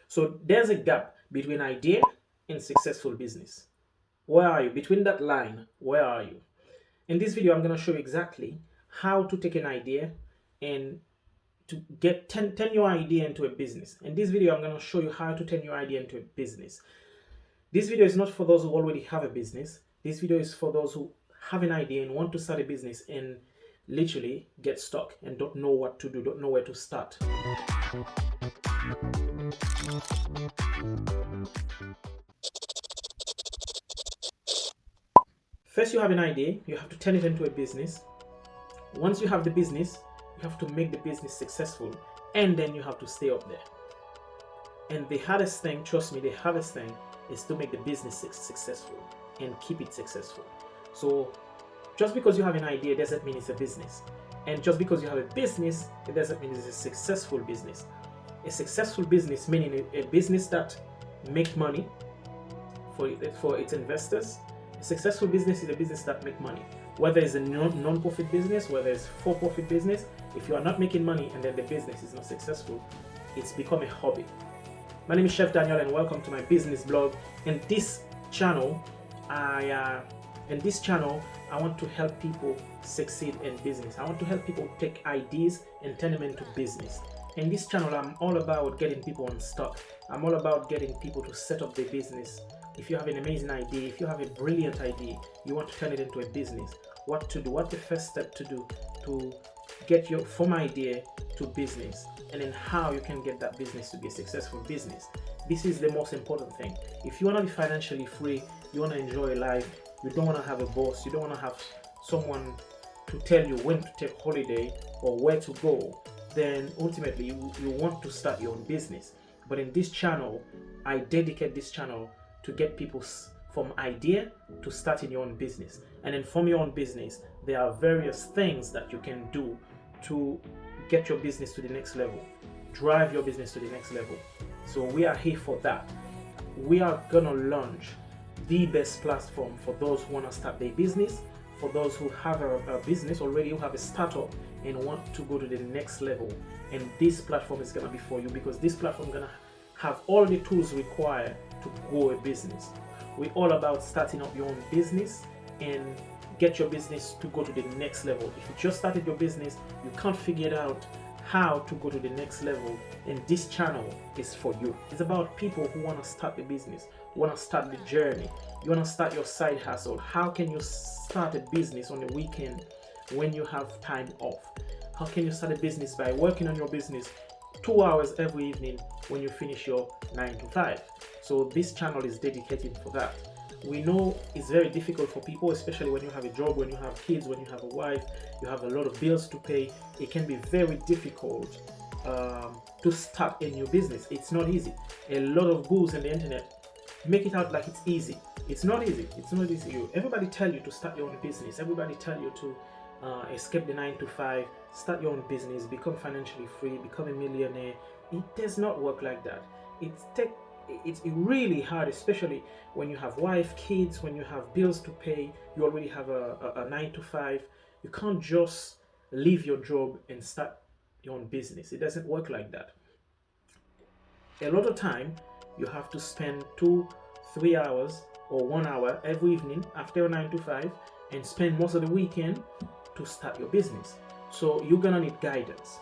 So there's a gap between idea and successful business. Where are you? Between that line, where are you? In this video, I'm going to show you exactly how to take an idea and to get turn your idea into a business. In this video, I'm going to show you how to turn your idea into a business. This video is not for those who already have a business. This video is for those who have an idea and want to start a business and literally get stuck and don't know what to do, don't know where to start. First, you have an idea, you have to turn it into a business. Once you have the business, you have to make the business successful, and then you have to stay up there. And the hardest thing, trust me, the hardest thing is to make the business successful and keep it successful. So just because you have an idea doesn't mean it's a business. And just because you have a business, it doesn't mean it's a successful business. A successful business meaning a business that makes money for its investors. A successful business is a business that makes money. Whether it's a non-profit business, whether it's for-profit business, if you are not making money and then the business is not successful, it's become a hobby. My name is Chef Daniel and welcome to my business blog. In this channel, I want to help people succeed in business. I want to help people take ideas and turn them into business. In this channel, I'm all about getting people unstuck. I'm all about getting people to set up their business. If you have an amazing idea, if you have a brilliant idea, you want to turn it into a business, what to do, what the first step to do to get your from idea to business, and then how you can get that business to be a successful business. This is the most important thing. If you want to be financially free, you want to enjoy life, you don't want to have a boss, you don't want to have someone to tell you when to take holiday or where to go, then ultimately you want to start your own business. But in this channel, I dedicate this channel to get people from idea to starting your own business. And then from your own business, there are various things that you can do to get your business to the next level, drive your business to the next level. So we are here for that. We are gonna launch the best platform for those who want to start their business, for those who have a business already, who have a startup and want to go to the next level. And this platform is gonna be for you, because this platform is gonna have all the tools required to grow a business. We're all about starting up your own business and get your business to go to the next level. If you just started your business, you can't figure out how to go to the next level, and this channel is for you. It's about people who want to start the business, who want to start the journey. You want to start your side hustle. How can you start a business on the weekend when you have time off? How can you start a business by working on your business 2 hours every evening when you finish your 9 to 5? So this channel is dedicated for that. We know it's very difficult for people, especially when you have a job, when you have kids, when you have a wife, you have a lot of bills to pay. It can be very difficult to start a new business. It's not easy. A lot of gurus on the internet make it out like it's easy. It's not easy. It's not easy. Everybody tell you to start your own business. Everybody tell you to escape the 9 to 5, start your own business, become financially free, become a millionaire. It does not work like that. It's really hard, especially when you have wife, kids, when you have bills to pay, you already have a 9 to 5. You can't just leave your job and start your own business. It doesn't work like that. A lot of time, you have to spend 2-3 hours or 1 hour every evening after your 9 to 5 and spend most of the weekend to start your business. So you're gonna need guidance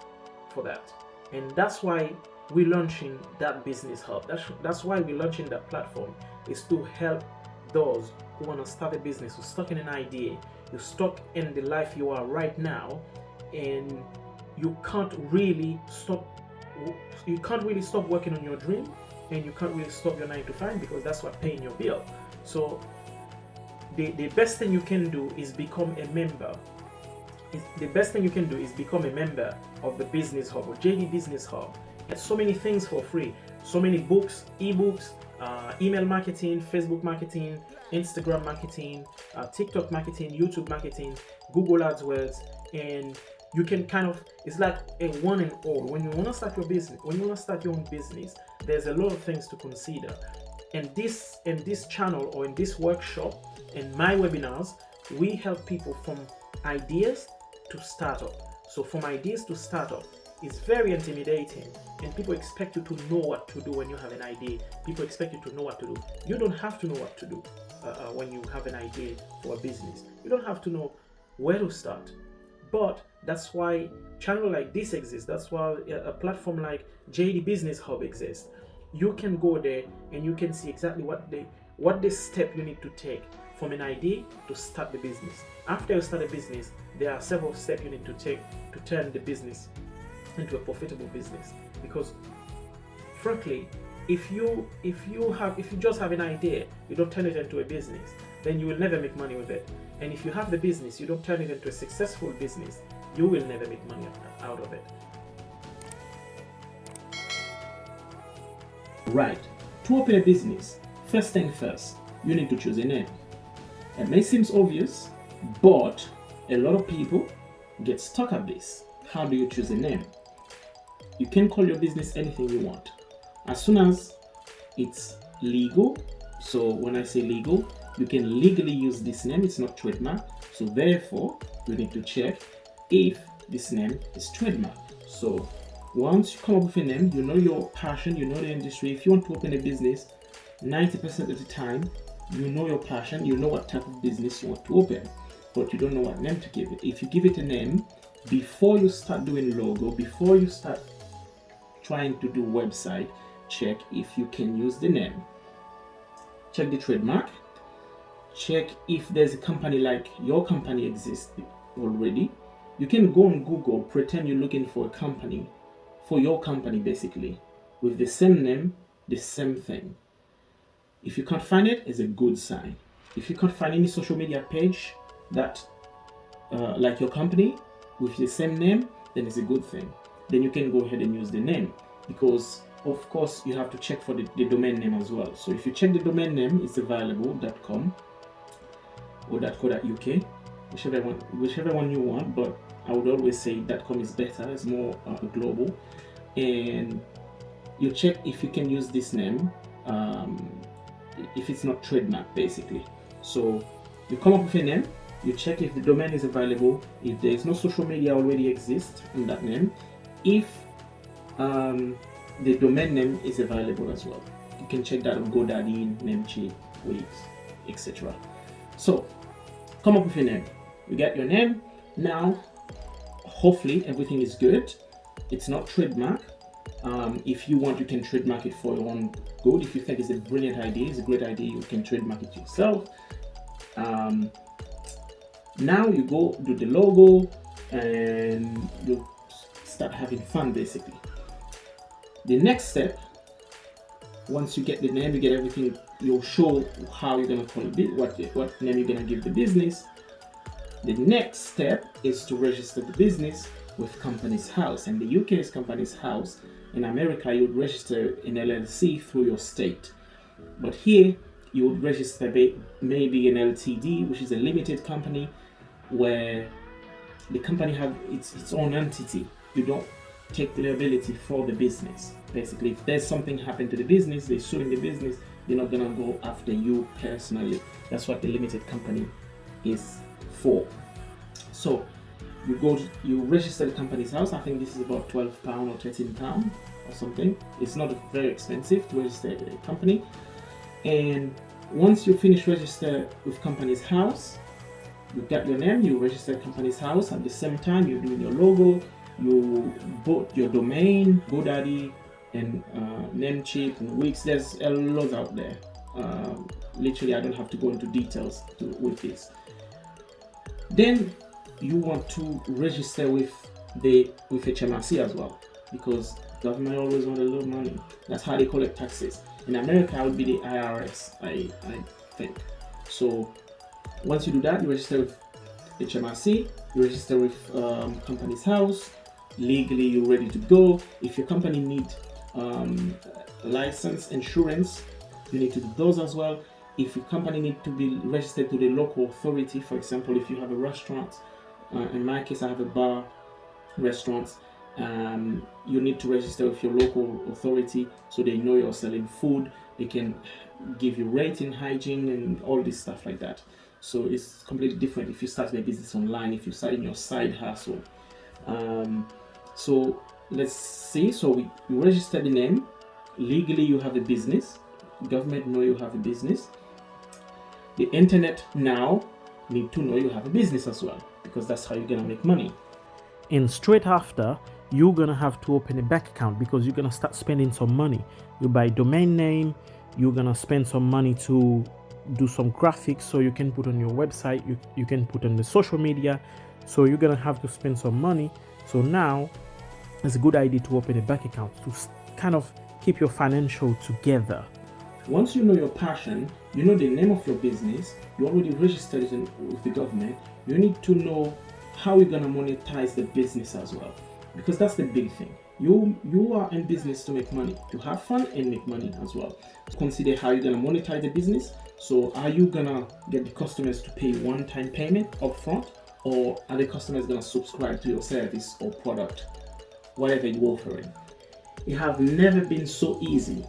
for that. And that's why we're launching that business hub. That's why we're launching that platform, is to help those who want to start a business, who's stuck in an idea, you're stuck in the life you are right now, and you can't really stop working on your dream, and you can't really stop your 9 to 5, because that's what paying your bill. So the best thing you can do is become a member. The best thing you can do is become a member of the Business Hub or JD Business Hub. Get so many things for free, so many books, ebooks, email marketing, Facebook marketing, Instagram marketing, TikTok marketing, YouTube marketing, Google AdWords, and you can it's like a one and all. When you want to start your business, when you want to start your own business, there's a lot of things to consider. And in this channel, or in this workshop, in my webinars, we help people from ideas to startup. So from ideas to startup, is very intimidating, and people expect you to know what to do when you have an idea. People expect you to know what to do. You don't have to know what to do when you have an idea for a business. You don't have to know where to start. But that's why channel like this exists. That's why a platform like JD Business Hub exists. You can go there and you can see exactly what the step you need to take from an idea to start the business. After you start a business, there are several steps you need to take to turn the business into a profitable business. Because frankly, if you just have an idea, you don't turn it into a business, then you will never make money with it. And if you have the business, you don't turn it into a successful business, you will never make money out of it. Right. To open a business, first thing first, you need to choose a name. It may seem obvious, but a lot of people get stuck at this. How do you choose a name? You can call your business anything you want, as soon as it's legal. So when I say legal, you can legally use this name. It's not trademark. So therefore, you need to check if this name is trademark. So once you come up with a name, you know your passion, you know the industry. If you want to open a business, 90% of the time, you know your passion, you know what type of business you want to open, but you don't know what name to give it. If you give it a name, before you start doing logo, before you start trying to do website, check if you can use the name. Check the trademark. Check if there's a company like your company exists already. You can go on Google, pretend you're looking for a company, for your company basically, with the same name, the same thing. If you can't find it, it's a good sign. If you can't find any social media page that like your company with the same name, then it's a good thing. Then you can go ahead and use the name, because of course you have to check for the domain name as well. So if you check the domain name, it's available .com or .co.uk, whichever one you want, but I would always say .com is better, it's more global. And you check if you can use this name, if it's not trademark basically. So you come up with a name, you check if the domain is available, if there is no social media already exists in that name, if the domain name is available as well. You can check that on GoDaddy, Namecheap, Wix, etc. So come up with your name. You get your name. Now hopefully everything is good. It's not trademark. If you want, you can trademark it for your own good. If you think it's a brilliant idea, it's a great idea, you can trademark it yourself. Now you go do the logo and you start having fun basically. The next step, once you get the name, you get everything, you'll show how you're gonna call it, what name you're gonna give the business. The next step is to register the business with Companies House, and the UK is Companies House. In America, you would register an LLC through your state, but here you would register maybe an LTD, which is a limited company, where the company have its own entity. You don't take liability for the business. Basically, if there's something happened to the business, they're suing the business, they're not gonna go after you personally. That's what the limited company is for. So you register the Companies House. I think this is about £12 or £13 or something. It's not very expensive to register a company. And once you finish register with Companies House, you get your name, you register Companies House. At the same time, you're doing your logo, you bought your domain, GoDaddy and Namecheap and Wix. There's a lot out there. Literally, I don't have to go into details with this. Then you want to register with HMRC as well, because government always want a little money. That's how they collect taxes. In America, it would be the IRS, I think. So once you do that, you register with HMRC, you register with Companies House. Legally, you're ready to go. If your company needs license, insurance, you need to do those as well. If your company needs to be registered to the local authority, for example, if you have a restaurant, in my case, I have a bar, restaurants, you need to register with your local authority so they know you're selling food. They can give you rating, hygiene, and all this stuff like that. So it's completely different if you start a business online, if you start in your side hustle. So Let's see. So we register the name. Legally, you have a business. Government know you have a business. The internet now need to know you have a business as well, because that's how you're gonna make money. And straight after, you're gonna have to open a bank account, because you're gonna start spending some money. You buy domain name, you're gonna spend some money to do some graphics so you can put on your website, you can put on the social media. So you're gonna have to spend some money. So now it's a good idea to open a bank account to kind of keep your financial together. Once you know your passion, you know the name of your business, you already registered it with the government, you need to know how you're gonna monetize the business as well, because that's the big thing. You are in business to make money, to have fun and make money as well. Consider how you're gonna monetize the business. So are you gonna get the customers to pay one-time payment upfront, or are the customers gonna subscribe to your service or product, whatever you're offering? It have never been so easy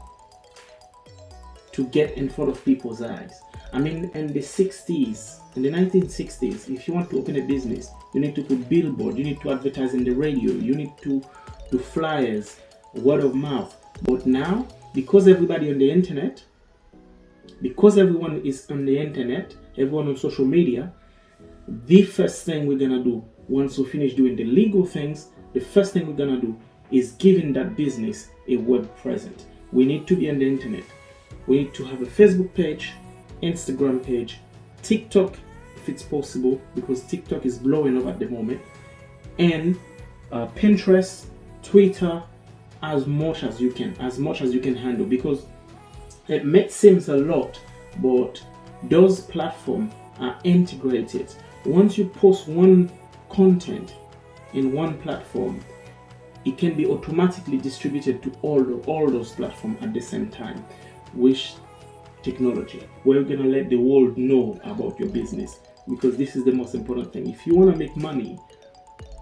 to get in front of people's eyes. I mean, in the 60s, in the 1960s, if you want to open a business, you need to put billboard, you need to advertise in the radio, you need to do flyers, word of mouth. But now, because everybody on the internet, because everyone is on the internet, everyone on social media, the first thing we're gonna do once we finish doing the legal things, the first thing we're gonna do is giving that business a web presence. We need to be on the internet. We need to have a Facebook page, Instagram page, TikTok if it's possible, because TikTok is blowing up at the moment, and Pinterest, Twitter, as much as you can handle, because it may seem a lot, but those platforms are integrated. Once you post one content in one platform, it can be automatically distributed to all those platforms at the same time. Which technology? We're gonna let the world know about your business, because this is the most important thing. If you want to make money,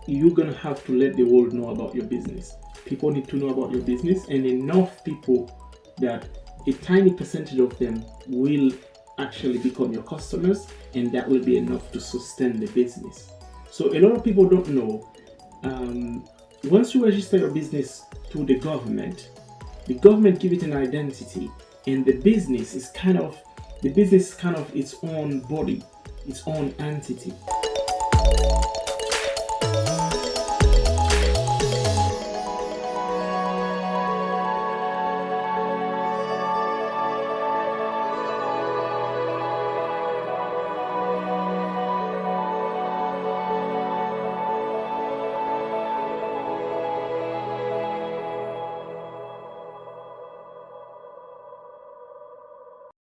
you're gonna have to let the world know about your business. People need to know about your business, and enough people that a tiny percentage of them will actually become your customers, and that will be enough to sustain the business. So a lot of people don't know, once you register your business through the government give it an identity, and the business is kind of its own body, its own entity.